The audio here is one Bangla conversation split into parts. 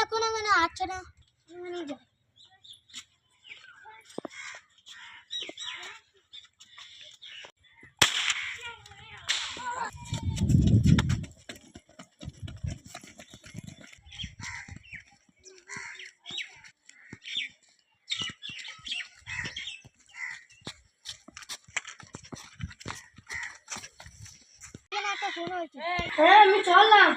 এখন মানে আচ্ছা না হ্যাঁ আমি চললাম।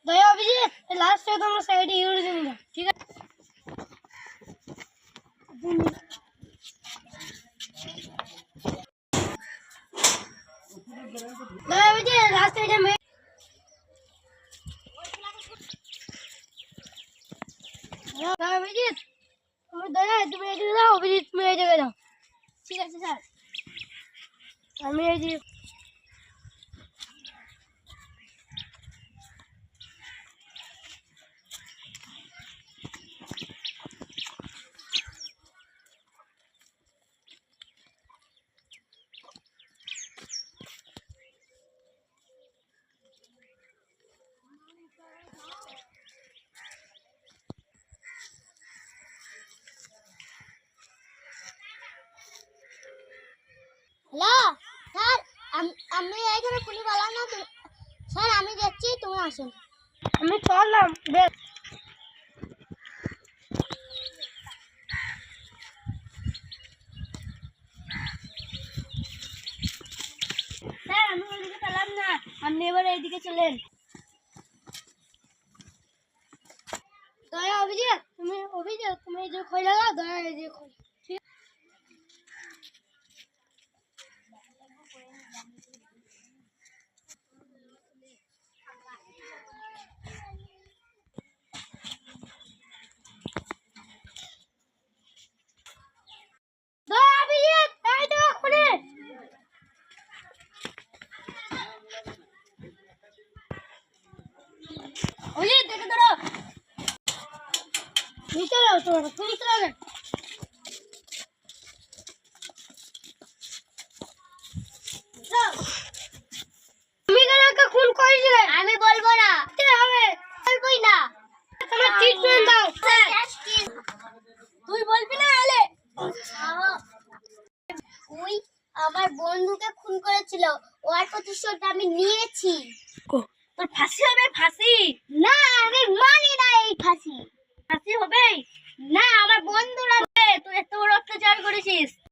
দয়া অভিজিৎ লাস্ট টাইম তোমরা সাইডে ইউরে দিন না ঠিক আছে দয়া অভিজিৎ লাস্ট টাইম দয়া অভিজিৎ তুমি দয়া তুমি এদিকে দাও অভিজিৎ তুমি এই জায়গায় দাও ঠিক আছে স্যার আমি এই যে হ্যালো স্যার আমি এইখানে পুলিশ বললাম না স্যার আমি যাচ্ছি তুমি আসুন আমি চললাম বেশ। স্যার আমি ওইদিকে পেলাম না আপনি এবার এইদিকে চলেন দয়া অভিজিৎ তুমি এই যে খই লাগাও দয়া এই যে খই ঠিক দয়া অভিজিৎ এই তো খুলে অভিজিৎ দেখে ধরো নিচে যাও তোমরা তুমি চলে তুমি কেন ওকে খুন করেছিলে আমি বলবো না কি হবে বলবোই না তোমার ট্রিটমেন্ট দাও তুই বলবি না আলে ওই আমার বন্ধুকে খুন করেছিল ওর প্রতিশোধ আমি নিয়েছি তোর ফাঁসি হবে ফাঁসি। না আমি মানি না এই ফাঁসি ফাঁসি হবে না আমার বন্ধুরা তুই এত বড় অত্যাচার করেছিস।